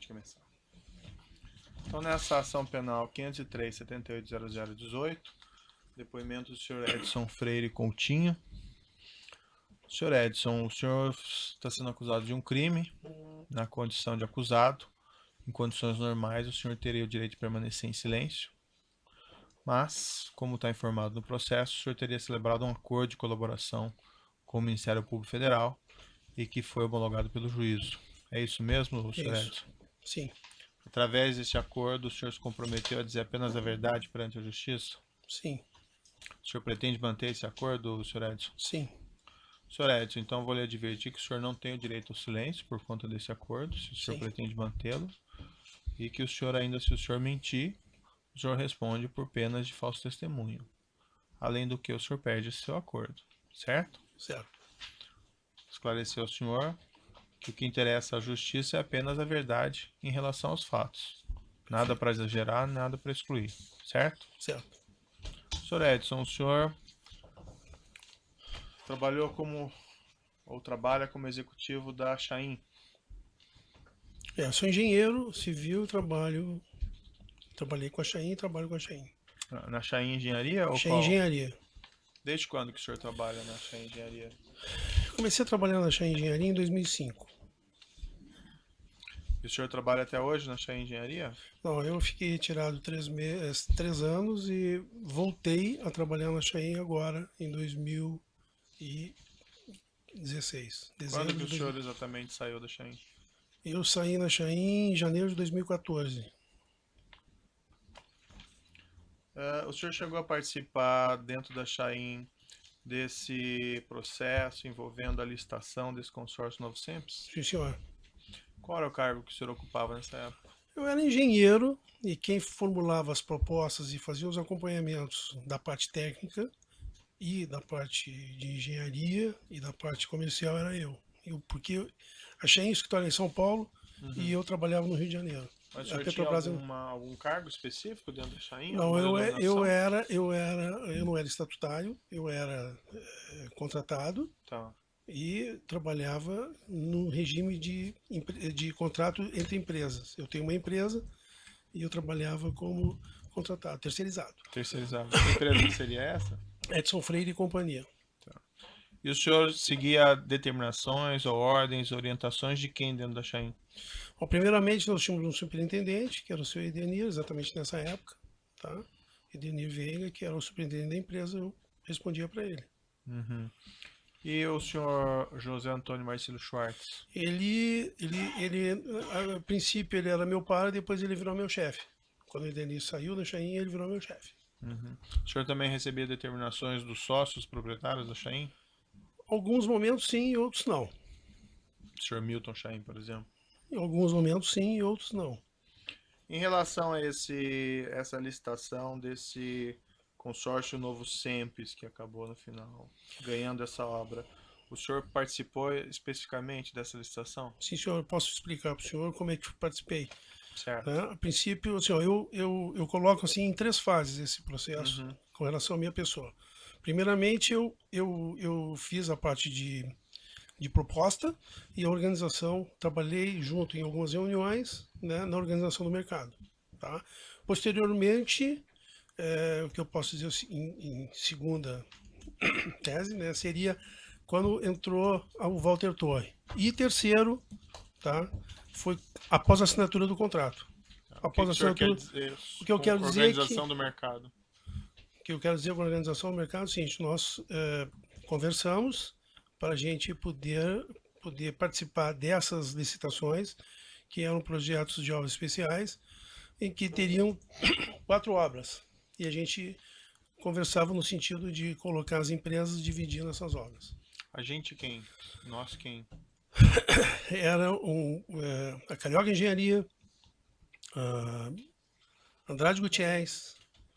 começar. Então, nessa ação penal 503.78.0018, depoimento do senhor Edson Freire Coutinho. Senhor Edson, o senhor está sendo acusado de um crime. Na condição de acusado, em condições normais, o senhor teria o direito de permanecer em silêncio. Mas, como está informado no processo, o senhor teria celebrado um acordo de colaboração com o Ministério Público Federal e que foi homologado pelo juízo. É isso mesmo, senhor Edson? Sim. Através deste acordo, o senhor se comprometeu a dizer apenas a verdade perante a justiça? Sim. O senhor pretende manter esse acordo, senhor Edson? Sim. Senhor Edson, então vou lhe advertir que o senhor não tem o direito ao silêncio por conta desse acordo, se o senhor pretende mantê-lo, e que o senhor ainda, se o senhor mentir, o senhor responde por penas de falso testemunho. Além do que, o senhor perde esse seu acordo, certo? Certo. Esclareceu ao senhor que o que interessa à justiça é apenas a verdade em relação aos fatos. Nada para exagerar, nada para excluir, certo? Certo. Senhor Edson, o senhor trabalhou ou trabalha como executivo da Chain? Sou engenheiro civil, trabalhei com a Chain e trabalho com a Chain. Na Chain Engenharia ou Chain qual? Engenharia. Desde quando que o senhor trabalha na Chain Engenharia? Comecei a trabalhar na Chain Engenharia em 2005. E o senhor trabalha até hoje na Chain Engenharia? Não, eu fiquei retirado 3 anos e voltei a trabalhar na Chain agora em 2016. Quando que o senhor exatamente saiu da Chain? Eu saí na Chain em janeiro de 2014. O senhor chegou a participar dentro da Chain desse processo envolvendo a licitação desse consórcio Novo Sempre? Sim, senhor. Qual era o cargo que o senhor ocupava nessa época? Eu era engenheiro e quem formulava as propostas e fazia os acompanhamentos da parte técnica e da parte de engenharia e da parte comercial era eu. Porque eu achei um escritório em São Paulo e eu trabalhava no Rio de Janeiro. Mas o senhor tinha algum cargo específico dentro da Chain? Não, eu não era estatutário, eu era contratado. Tá. E trabalhava no regime de contrato entre empresas. Eu tenho uma empresa e eu trabalhava como contratado, terceirizado. Terceirizado. Que empresa seria essa? Edson Freire e Companhia. Tá. E o senhor seguia determinações ou ordens, orientações de quem dentro da Chain? Bom, primeiramente, nós tínhamos um superintendente, que era o seu Edenir, exatamente nessa época. Tá? Edenir Veiga, que era o superintendente da empresa, eu respondia para ele. Uhum. E o senhor José Antônio Marcelo Schwartz? Ele, a princípio, ele era meu par, depois ele virou meu chefe. Quando o Edenir saiu da Chain, ele virou meu chefe. Uhum. O senhor também recebia determinações dos sócios proprietários da Chain? Alguns momentos sim, e outros não. O senhor Milton Chain, por exemplo? Em alguns momentos sim, e outros não. Em relação a essa licitação desse consórcio Novo Sempes, que acabou no final ganhando essa obra, o senhor participou especificamente dessa licitação? Sim, senhor, posso explicar para o senhor como é que eu participei. Certo. A princípio, assim, eu coloco assim em 3 fases esse processo com relação à minha pessoa. Primeiramente, eu fiz a parte de proposta e a organização, trabalhei junto em algumas reuniões, né, na organização do mercado. Tá? Posteriormente, o que eu posso dizer em segunda tese, né, seria quando entrou o Walter Torre. E terceiro, tá, foi após a assinatura do contrato. Após a assinatura, o que eu quero dizer organização do mercado. O que eu quero dizer com a organização do mercado é o seguinte: nós conversamos para a gente poder participar dessas licitações, que eram projetos de obras especiais, em que teriam 4 obras. E a gente conversava no sentido de colocar as empresas dividindo essas obras. A gente quem? Nós quem? Era a Carioca Engenharia, a Andrade Gutierrez,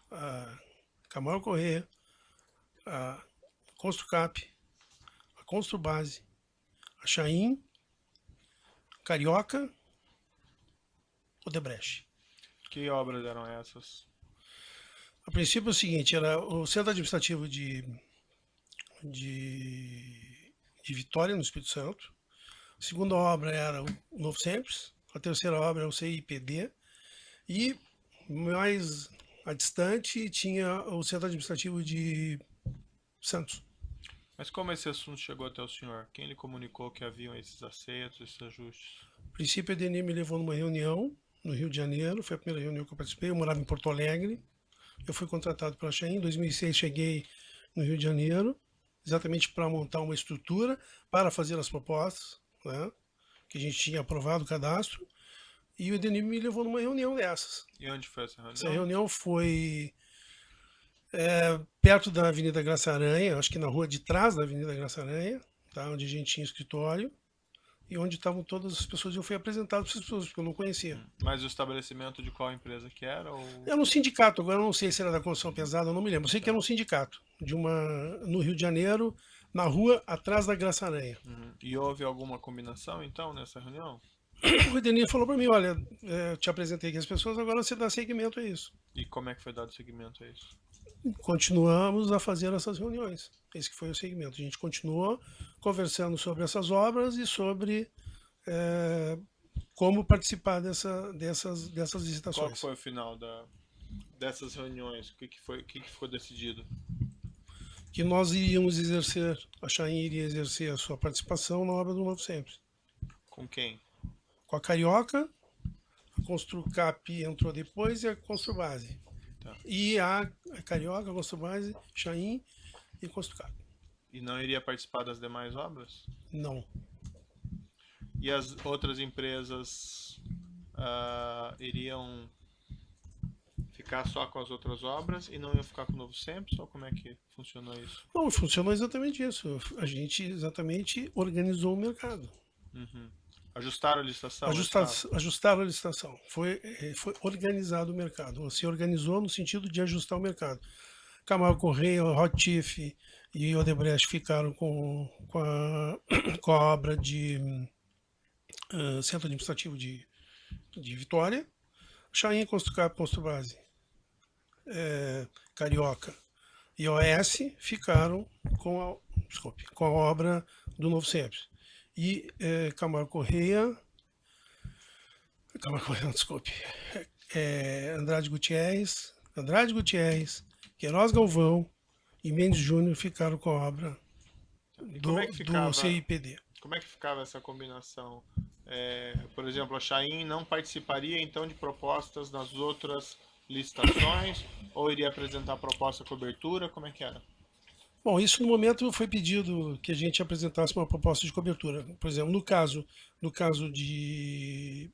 a Camargo Corrêa, a Construcap, a Construbase, a Chain, Carioca, Odebrecht. Que obras eram essas? A princípio é o seguinte: era o Centro Administrativo de Vitória, no Espírito Santo. A segunda obra era o Novo Sempre, A terceira obra é o CIPD. E mais distante tinha o Centro Administrativo de Santos. Mas como esse assunto chegou até o senhor? Quem lhe comunicou que haviam esses acertos, esses ajustes? A princípio, a Edenir me levou numa reunião no Rio de Janeiro, foi a primeira reunião que eu participei, eu morava em Porto Alegre, eu fui contratado pela Chain, em 2006 cheguei no Rio de Janeiro, exatamente para montar uma estrutura para fazer as propostas, né, que a gente tinha aprovado o cadastro, e o Edenir me levou numa reunião dessas. E onde foi essa reunião? Essa reunião foi perto da Avenida Graça Aranha, acho que na rua de trás da Avenida Graça Aranha, tá, onde a gente tinha escritório, e onde estavam todas as pessoas. Eu fui apresentado para essas pessoas, porque eu não conhecia. Mas o estabelecimento de qual empresa que era? Ou... Era um sindicato, agora eu não sei se era da construção pesada, eu não me lembro. Eu sei que era um sindicato, no Rio de Janeiro, na rua atrás da Graça Aranha. E houve alguma combinação, então, nessa reunião? O Edenir falou para mim, olha, eu te apresentei aqui as pessoas, agora você dá seguimento a isso. E como é que foi dado seguimento a isso? Continuamos a fazer essas reuniões. Esse que foi o segmento. A gente continuou conversando sobre essas obras e sobre como participar dessas Qual licitações. foi o final dessas reuniões? O que ficou decidido? Que nós iríamos exercer, a Chain iria exercer a sua participação na obra do Novo Sempre. Com quem? Com a Carioca, a Construcap entrou depois e a Construbase. Tá. E a Carioca, a Construbase, Chain e Construcap. E não iria participar das demais obras? Não. E as outras empresas iriam ficar só com as outras obras e não iam ficar com o Novo Sempre? Ou como é que funcionou isso? Não, funcionou exatamente isso. A gente exatamente organizou o mercado. Ajustaram a licitação? Ajustaram a licitação. Foi organizado o mercado. Se organizou no sentido de ajustar o mercado. Camargo Correia, Rotif e Odebrecht ficaram com a obra de Centro Administrativo de Vitória. Chain, Construcap, Construbase, Carioca e OS ficaram com a obra do Novo Sempre. E Camargo Correia, desculpe, Andrade Gutierrez, Queiroz Galvão e Mendes Júnior ficaram com a obra do CIPD. Como é que ficava essa combinação? Por exemplo, a Chain não participaria então de propostas nas outras licitações ou iria apresentar proposta cobertura? Como é que era? Bom, isso no momento foi pedido que a gente apresentasse uma proposta de cobertura. Por exemplo, no caso de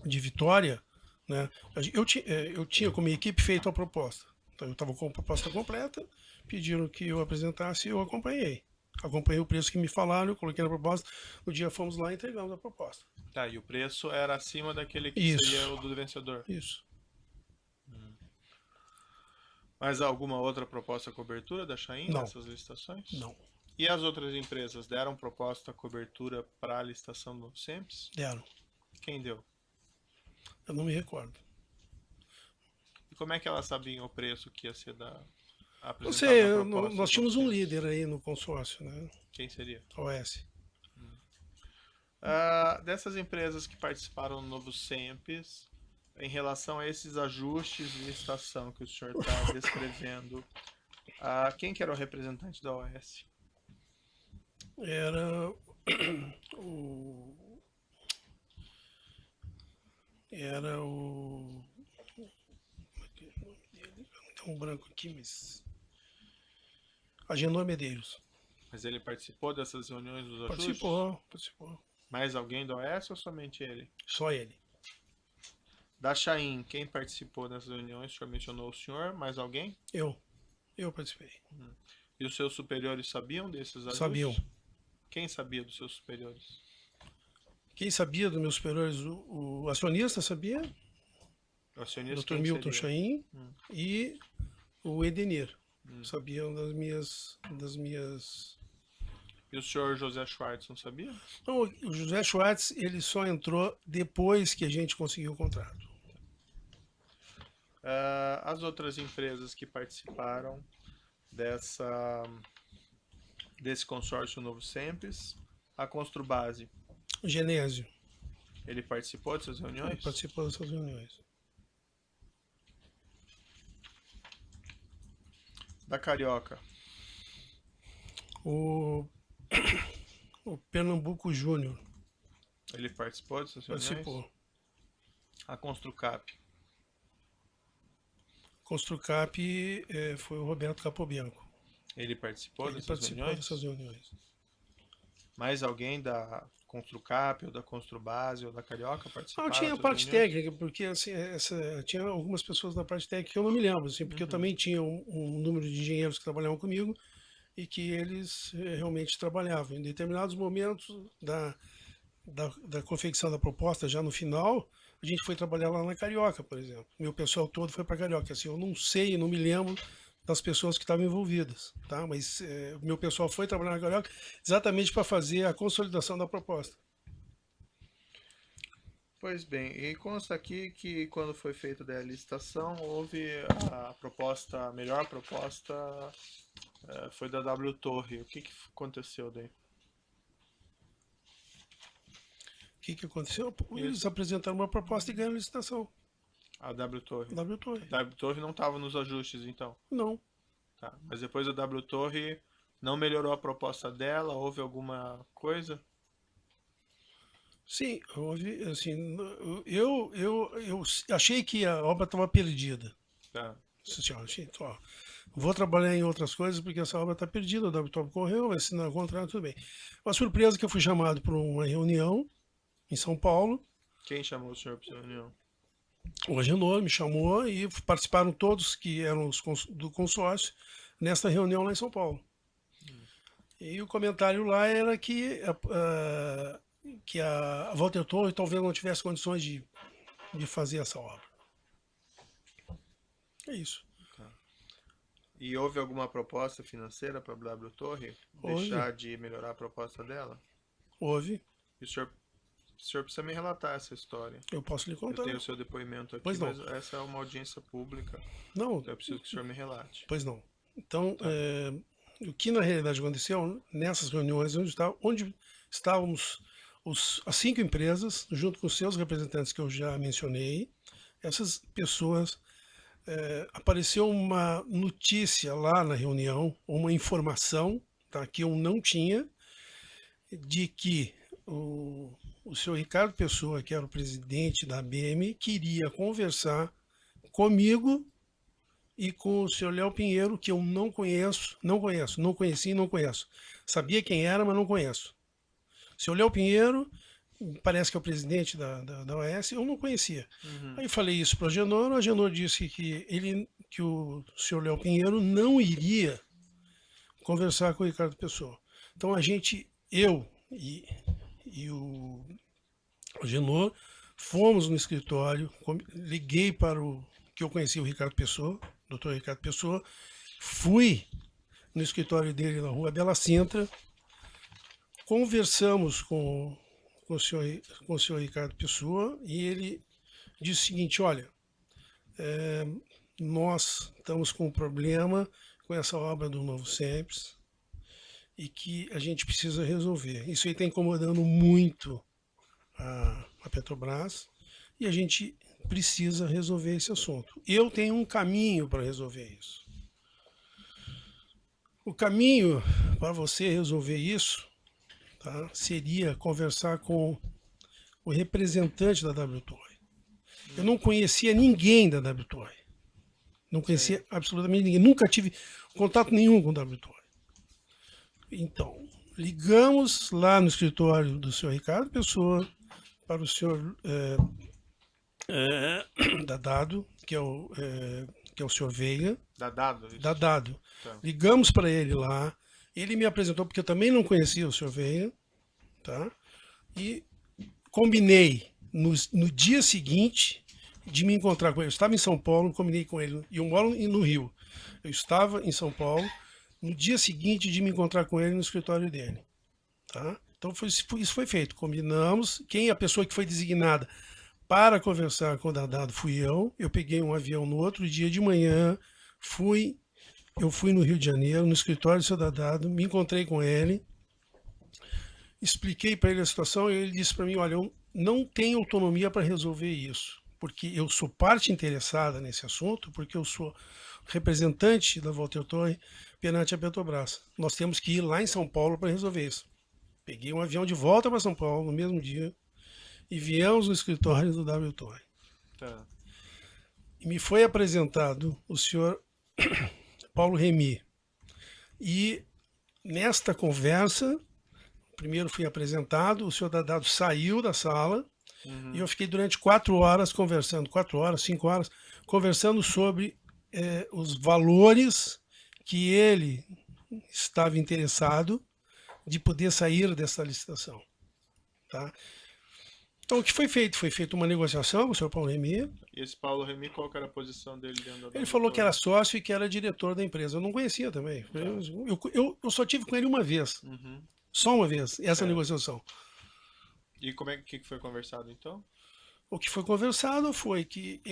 Vitória, né, eu tinha como equipe feito a proposta. Então eu estava com a proposta completa, pediram que eu apresentasse e eu acompanhei. Acompanhei o preço que me falaram, eu coloquei na proposta. No dia fomos lá e entregamos a proposta. Tá, e o preço era acima daquele que seria o do vencedor? Isso. Mas alguma outra proposta cobertura da Chain nessas licitações? Não. E as outras empresas deram proposta cobertura para a licitação do Novo Sempre? Deram. Quem deu? Eu não me recordo. E como é que elas sabiam o preço que ia ser apresentado? Não sei, nós tínhamos um líder aí no consórcio, né? Quem seria? A OS. Dessas empresas que participaram do Novo Sempre, em relação a esses ajustes de licitação que o senhor está descrevendo, quem que era o representante da OS? Era o tem um branco aqui, mas Agenor Medeiros. Mas ele participou dessas reuniões dos ajustes? Participou. Mais alguém da OS ou somente ele? Só ele. Da Chain, quem participou dessas reuniões? O senhor mencionou o senhor, mais alguém? Eu participei. E os seus superiores sabiam desses ajustes? Sabiam. Quem sabia dos seus superiores? Quem sabia dos meus superiores? O acionista sabia? O acionista, Dr. Milton Chain e o Edenir. Sabiam das minhas... E o senhor José Schwartz não sabia? Não, o José Schwartz ele só entrou depois que a gente conseguiu o contrato. As outras empresas que participaram desse consórcio Novo Sempre, a Construbase. Genésio. Ele participou dessas Ele reuniões? participou dessas reuniões. Da Carioca. O Pernambuco Júnior Ele participou dessas reuniões? participou. A Construcap. Construcap foi o Roberto Capobianco. Ele participou Ele dessas participou reuniões? dessas reuniões. Mais alguém da Construcap, ou da Construbase, ou da Carioca participaram Tinha a dessas parte reuniões? técnica, porque assim, tinha algumas pessoas da parte técnica que eu não me lembro, assim, porque eu também tinha um número de engenheiros que trabalhavam comigo e que eles realmente trabalhavam. Em determinados momentos da confecção da proposta, já no final, a gente foi trabalhar lá na Carioca, por exemplo. Meu pessoal todo foi para Carioca. Assim, eu não sei, não me lembro das pessoas que estavam envolvidas, tá? Mas o meu pessoal foi trabalhar na Carioca exatamente para fazer a consolidação da proposta. Pois bem, e consta aqui que quando foi feita a licitação, houve a proposta, a melhor proposta foi da W Torre. O que aconteceu daí? O que aconteceu? Eles apresentaram uma proposta e ganharam a licitação. A W Torre. W Torre. A W Torre não estava nos ajustes, então? Não. Tá. Mas depois a W Torre não melhorou a proposta dela? Houve alguma coisa? Sim, houve, assim, eu achei que a obra estava perdida. Tá. Vou trabalhar em outras coisas porque essa obra está perdida, o W Torre correu, vai assinar o contrato, tudo bem. Uma surpresa que eu fui chamado para uma reunião em São Paulo. Quem chamou o senhor para essa reunião? O Agenor me chamou e participaram todos que eram do consórcio nessa reunião lá em São Paulo. E o comentário lá era que a Walter Torre talvez não tivesse condições de fazer essa obra. É isso. Tá. E houve alguma proposta financeira para a W Torre? Deixar de melhorar a proposta dela? Houve. E o senhor precisa me relatar essa história. Eu posso lhe contar. Eu tenho o seu depoimento aqui, mas essa é uma audiência pública. Não. Então eu preciso que o senhor me relate. Pois não. Então, o que na realidade aconteceu nessas reuniões onde estávamos as 5 empresas, junto com os seus representantes que eu já mencionei, essas pessoas, apareceu uma notícia lá na reunião, uma informação, tá, que eu não tinha, de que o senhor Ricardo Pessoa, que era o presidente da ABM, queria conversar comigo e com o senhor Léo Pinheiro, que eu não conheci e não conheço. Sabia quem era, mas não conheço. O senhor Léo Pinheiro, parece que é o presidente da OAS, eu não conhecia. Aí falei isso para o Agenor disse que o senhor Léo Pinheiro não iria conversar com o Ricardo Pessoa. Então eu e o Agenor fomos no escritório, liguei para o que eu conhecia o Ricardo Pessoa, doutor Ricardo Pessoa, fui no escritório dele na rua Bela Sintra, conversamos com o senhor Ricardo Pessoa e ele disse o seguinte: olha, nós estamos com um problema com essa obra do Novo Sempre e que a gente precisa resolver. Isso aí está incomodando muito a Petrobras e a gente precisa resolver esse assunto. Eu tenho um caminho para resolver isso. O caminho para você resolver isso, tá, seria conversar com o representante da W Torre. Eu não conhecia ninguém da W Torre. Não conhecia absolutamente ninguém. Nunca tive contato nenhum com a W Torre. Então, ligamos lá no escritório do senhor Ricardo Pessoa para o senhor Dadado, que é o senhor Veiga. Dadado? Dadado. Tá. Ligamos para ele lá. Ele me apresentou, porque eu também não conhecia o senhor Veiga. Tá? E combinei no dia seguinte de me encontrar com ele. Eu estava em São Paulo, combinei com ele. E eu moro no Rio. Eu estava em São Paulo, no dia seguinte de me encontrar com ele no escritório dele. Tá? Então isso foi feito. Combinamos. Quem é a pessoa que foi designada para conversar com o Dadado fui eu. Eu peguei um avião no outro dia de manhã, eu fui no Rio de Janeiro, no escritório do seu Dadado, me encontrei com ele expliquei para ele a situação e ele disse para mim, olha, eu não tenho autonomia para resolver isso, porque eu sou parte interessada nesse assunto, porque eu sou representante da Walter Torre perante a Petrobras. Nós temos que ir lá em São Paulo para resolver isso. Peguei um avião de volta para São Paulo no mesmo dia e viemos no escritório do W. Torre. Tá. E me foi apresentado o senhor Paulo Remy. E nesta conversa, primeiro fui apresentado, o senhor Dadado saiu da sala e eu fiquei durante 4 horas conversando, 4 horas, 5 horas, conversando sobre os valores que ele estava interessado de poder sair dessa licitação. Tá? Então, o que foi feito? Foi feita uma negociação com o senhor Paulo Remy. E esse Paulo Remy, qual que era a posição dele dentro da Ele falou que era sócio e que era diretor da empresa. Eu não conhecia também. Eu só tive com ele uma vez. Só uma vez, essa negociação. E como é que foi conversado, então? O que foi conversado foi que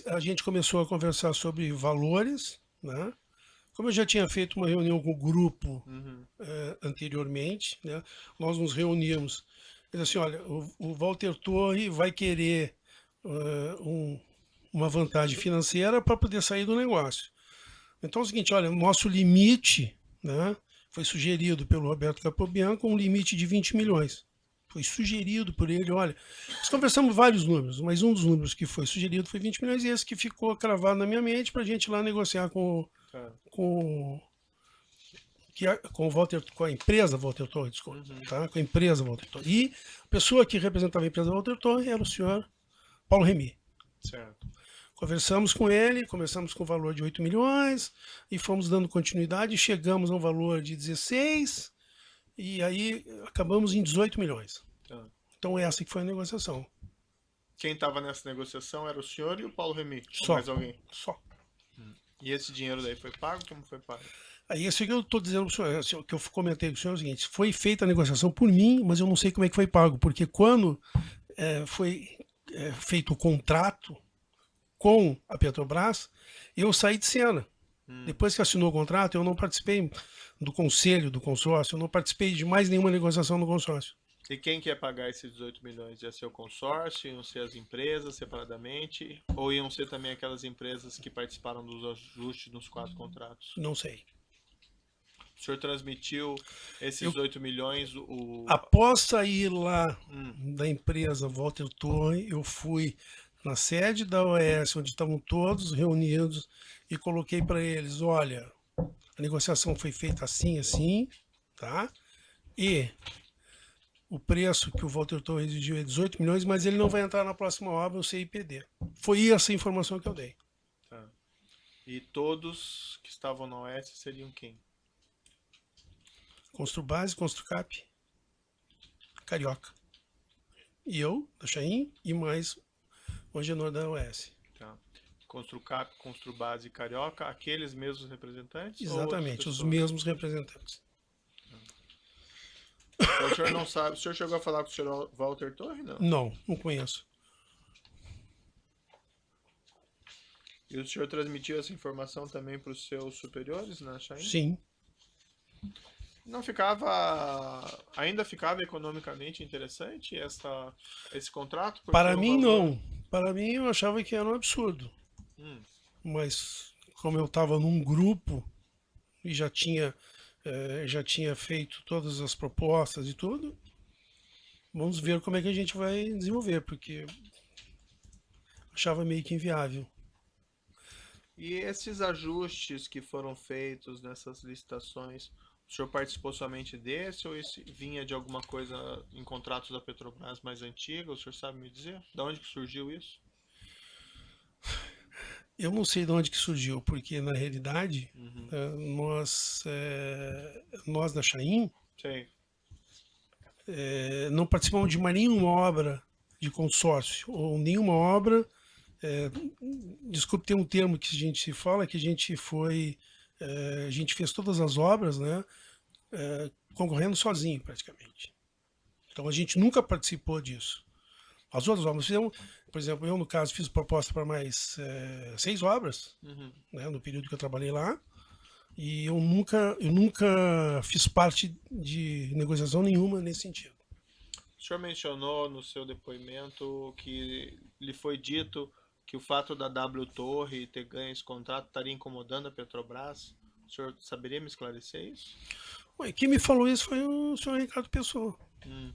a gente começou a conversar sobre valores, né? Como eu já tinha feito uma reunião com o grupo anteriormente, né? Nós nos reunimos. Ele disse assim, olha, o Walter Torre vai querer uma vantagem financeira para poder sair do negócio. Então é o seguinte, olha, o nosso limite, né, foi sugerido pelo Roberto Capobianco, um limite de 20 milhões. Foi sugerido por ele, olha, nós conversamos vários números, mas um dos números que foi sugerido foi 20 milhões e esse que ficou cravado na minha mente para a gente ir lá negociar com a empresa Walter Torre, desculpa, tá? Com a empresa Walter Torre. E a pessoa que representava a empresa Walter Torre era o senhor Paulo Remy. Certo. Conversamos com ele, começamos com o valor de 8 milhões e fomos dando continuidade, chegamos a um valor de 16 e aí acabamos em 18 milhões. Tá. Então essa que foi a negociação. Quem estava nessa negociação era o senhor e o Paulo Remy? Só. Ou mais alguém? Só. E esse dinheiro daí foi pago? Como foi pago? Aí isso que eu estou dizendo para o senhor, que eu comentei com o senhor é o seguinte, foi feita a negociação por mim, mas eu não sei como é que foi pago, porque quando foi feito o contrato com a Petrobras, eu saí de cena. Depois que assinou o contrato, eu não participei do conselho do consórcio, eu não participei de mais nenhuma negociação do consórcio. E quem quer pagar esses 18 milhões? Ia ser o consórcio? Iam ser as empresas separadamente? Ou iam ser também aquelas empresas que participaram dos ajustes nos 4 contratos? Não sei. O senhor transmitiu esses 8 milhões? Após sair lá da empresa Walter Torre, eu fui na sede da OAS, onde estavam todos reunidos, e coloquei para eles, olha, a negociação foi feita assim, assim, tá? E o preço que o Walter Torre exigiu é 18 milhões, mas ele não vai entrar na próxima obra, o CIPD. Foi essa a informação que eu dei. Tá. E todos que estavam na OAS seriam quem? Construbase, Construcap, Carioca. E eu, da Chain, e mais o Agenor da OAS. Tá. Construcap, Construbase e Carioca, aqueles mesmos representantes? Exatamente, os mesmos representantes. Então, o senhor não sabe, o senhor chegou a falar com o senhor Walter Torre, não? Não conheço. E o senhor transmitiu essa informação também para os seus superiores na Chain? Sim. Não ficava, ainda ficava economicamente interessante esse contrato? Para mim, não. Para mim, eu achava que era um absurdo. Mas, como eu estava num grupo e já tinha feito todas as propostas e tudo, vamos ver como é que a gente vai desenvolver, porque achava meio que inviável. E esses ajustes que foram feitos nessas licitações, o senhor participou somente desse ou esse vinha de alguma coisa em contratos da Petrobras mais antiga? O senhor sabe me dizer? De onde que surgiu isso? Eu não sei de onde que surgiu, porque na realidade nós da Chain não participamos de mais nenhuma obra de consórcio ou nenhuma obra. Desculpe, tem um termo que a gente fala que a gente fez todas as obras, né, concorrendo sozinho praticamente. Então a gente nunca participou disso. As outras obras fizemos, por exemplo, eu no caso fiz proposta para mais 6 obras, né, no período que eu trabalhei lá, e eu nunca fiz parte de negociação nenhuma nesse sentido. O senhor mencionou no seu depoimento que lhe foi dito que o fato da W Torre ter ganho esse contrato estaria incomodando a Petrobras. O senhor saberia me esclarecer isso? Ué, quem me falou isso foi o senhor Ricardo Pessoa. Hum.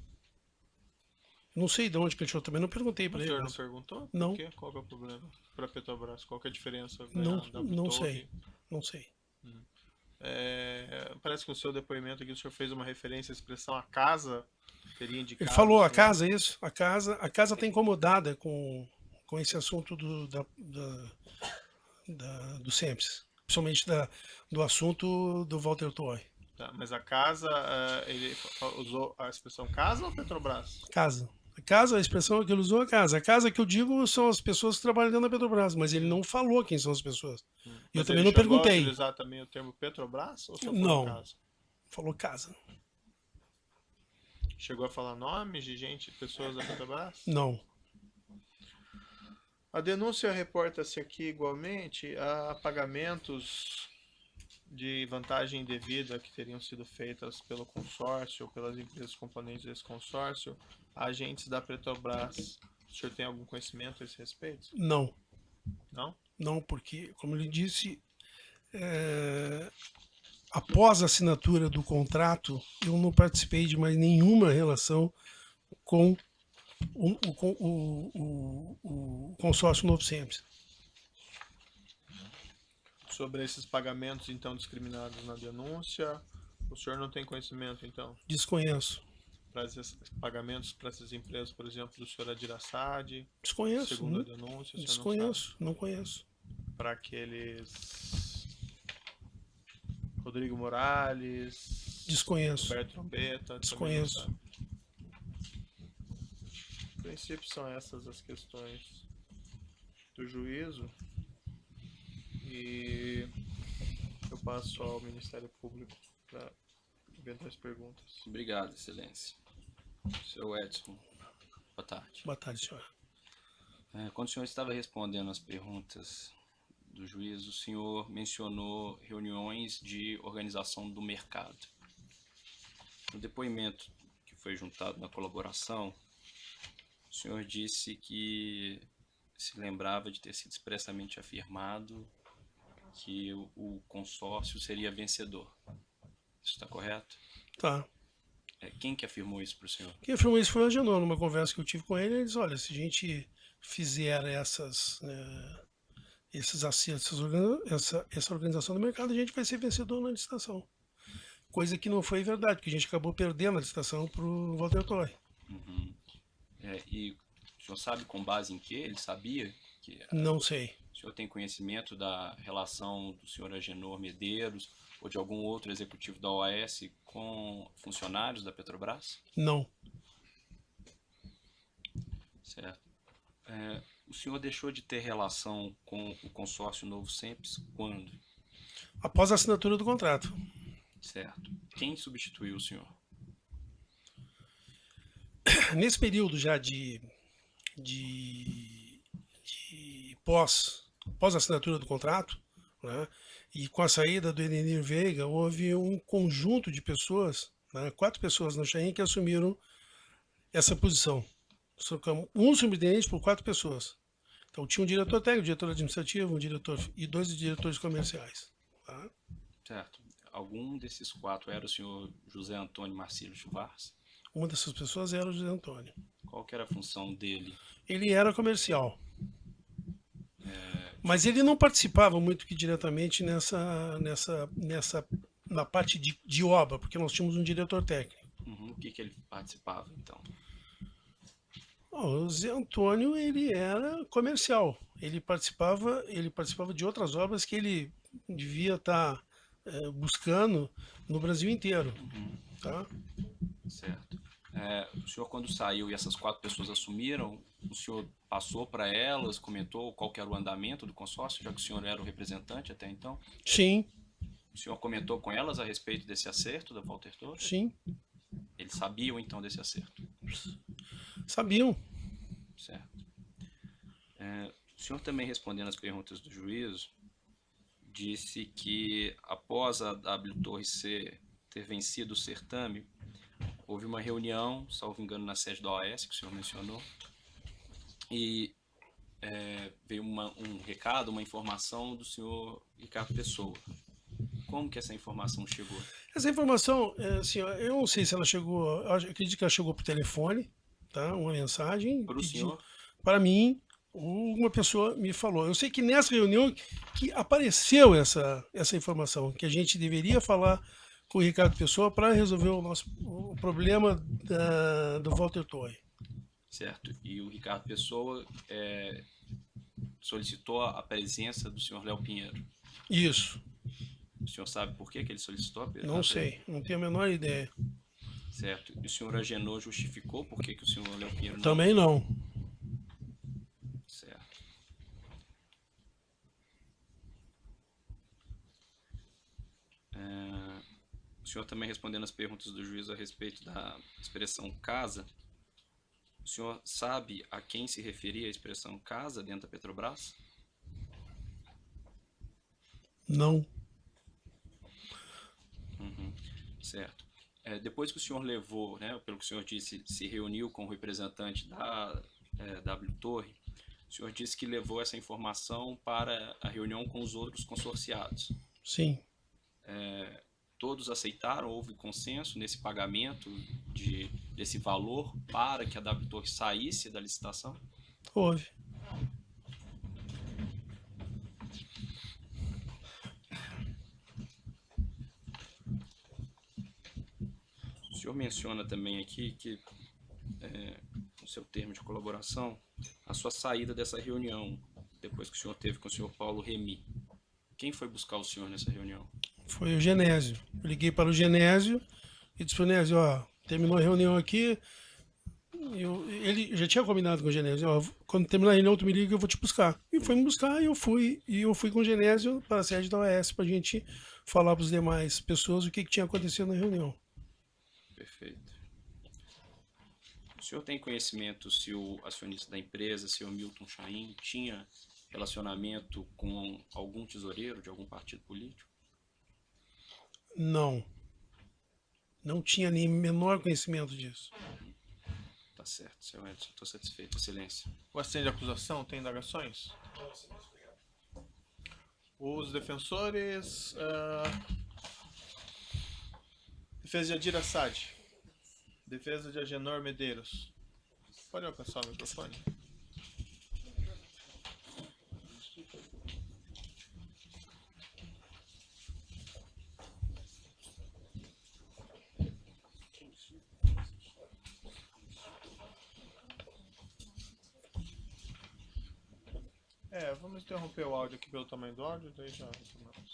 Não sei de onde que ele tirou, também não perguntei O para ele. senhor não Mas... perguntou? Por Não. quê? Qual que é o problema para a Petrobras? Qual que é a diferença ganhar Não, a W não Torre? sei. Não sei. Parece que no seu depoimento aqui o senhor fez uma referência à expressão a casa teria indicado. Ele falou o a senhor- casa, isso. A casa está incomodada com esse assunto do SEMPS. Principalmente do assunto do Walter Torre. Tá, mas a casa, ele usou a expressão casa ou Petrobras? Casa. A casa, a expressão que ele usou é casa. A casa que eu digo são as pessoas que trabalham dentro da Petrobras, mas ele não falou quem são as pessoas. E eu Mas também ele não chegou a perguntei. utilizar também o termo Petrobras ou só falou Não. casa? Falou casa. Chegou a falar nomes de gente, pessoas da Petrobras? Não. A denúncia reporta-se aqui igualmente a pagamentos de vantagem indevida que teriam sido feitas pelo consórcio ou pelas empresas componentes desse consórcio a agentes da Petrobras. O senhor tem algum conhecimento a esse respeito? Não. Não? Não, porque, como ele disse, após a assinatura do contrato, eu não participei de mais nenhuma relação com o consórcio Novo SEMPS. Sobre esses pagamentos, então, discriminados na denúncia, o senhor não tem conhecimento, então, Desconheço. para esses pagamentos para essas empresas, por exemplo, do senhor Adir Assad, Desconheço. segundo a denúncia, o senhor Desconheço. Não conheço. para aqueles Rodrigo Morales, Desconheço. Roberto Trombetta, Desconheço. também não sabe. A princípio são essas as questões do juízo e eu passo ao Ministério Público para eventuais perguntas. Obrigado, Excelência. Seu Edson, boa tarde. Boa tarde, senhor. Quando o senhor estava respondendo as perguntas do juiz, o senhor mencionou reuniões de organização do mercado. No depoimento que foi juntado na colaboração, o senhor disse que se lembrava de ter sido expressamente afirmado que o consórcio seria vencedor. Isso está correto? Tá. Quem que afirmou isso para o senhor? Quem afirmou isso foi o Agenor. Numa conversa que eu tive com ele, ele disse, olha, se a gente fizer esses acertos, essa organização do mercado, a gente vai ser vencedor na licitação. Coisa que não foi verdade, porque a gente acabou perdendo a licitação para o Walter Torre. Uhum. E o senhor sabe com base em que ele sabia que... Não sei. O senhor tem conhecimento da relação do senhor Agenor Medeiros ou de algum outro executivo da OAS com funcionários da Petrobras? Não. Certo. O senhor deixou de ter relação com o consórcio Novo SEMPS quando? Após a assinatura do contrato. Certo. Quem substituiu o senhor? Nesse período já de pós a assinatura do contrato, né, e com a saída do Edenir Veiga, houve um conjunto de pessoas, né, 4 pessoas na Chain que assumiram essa posição. Um subtenente por 4 pessoas. Então tinha um diretor técnico, um diretor administrativo, um diretor e 2 diretores comerciais. Tá? Certo. Algum desses 4 era o senhor José Antônio Marcílio Chuvars? Uma dessas pessoas era o José Antônio. Qual que era a função dele? Ele era comercial. Mas ele não participava muito que diretamente na parte de obra, porque nós tínhamos um diretor técnico. Uhum. O que ele participava, então? O Zé Antônio, ele era comercial. Ele participava de outras obras que ele devia estar buscando no Brasil inteiro. Tá? Certo. O senhor, quando saiu e essas 4 pessoas assumiram, o senhor passou para elas, comentou qual que era o andamento do consórcio, já que o senhor era o representante até então? Sim, O senhor comentou com elas a respeito desse acerto da Walter Torre? sim. Eles sabiam então desse acerto? Sabiam. Certo. O senhor também, respondendo as perguntas do juízo, disse que após a W Torre ter vencido o certame, houve uma reunião, salvo engano, na sede da OAS, que o senhor mencionou, e veio um recado, uma informação do senhor Ricardo Pessoa. Como que essa informação chegou? Essa informação, assim, ó, eu não sei se ela chegou, eu acredito que ela chegou por telefone, tá? Uma mensagem Para o senhor? para mim, uma pessoa me falou. Eu sei que nessa reunião que apareceu essa informação, que a gente deveria falar com o Ricardo Pessoa para resolver o problema do Walter Torre. Certo. E o Ricardo Pessoa solicitou a presença do senhor Léo Pinheiro. Isso. O senhor sabe por que ele solicitou a presença? Não sei, não tenho a menor ideia. Certo. E o senhor Agenor justificou por que o senhor Léo Pinheiro não? Também não. Certo. O senhor também respondendo as perguntas do juiz a respeito da expressão casa, o senhor sabe a quem se referia a expressão casa dentro da Petrobras? Não. Certo. Depois que o senhor levou, né, pelo que o senhor disse, se reuniu com o representante da W Torre, o senhor disse que levou essa informação para a reunião com os outros consorciados. Sim. Todos aceitaram? Houve consenso nesse pagamento desse valor para que a W Torre saísse da licitação? Houve. O senhor menciona também aqui que, no seu termo de colaboração, a sua saída dessa reunião, depois que o senhor teve com o senhor Paulo Remy. Quem foi buscar o senhor nessa reunião? Foi o Genésio. Eu liguei para o Genésio e disse para o Genésio, ó, terminou a reunião aqui. Ele já tinha combinado com o Genésio, ó, quando terminar a reunião, tu me liga que eu vou te buscar. E foi me buscar e eu fui com o Genésio para a sede da OAS para a gente falar para as demais pessoas o que tinha acontecido na reunião. Perfeito. O senhor tem conhecimento se o acionista da empresa, se o Milton Chaim, tinha relacionamento com algum tesoureiro de algum partido político? Não. Não tinha nem menor conhecimento disso. Tá certo, senhor Edson. Estou satisfeito. Excelência. O assento de acusação tem indagações? Os defensores... Defesa de Adir Assad. Defesa de Agenor Medeiros. Pode alcançar o microfone. Vamos interromper o áudio aqui pelo tamanho do áudio, daí já retomamos.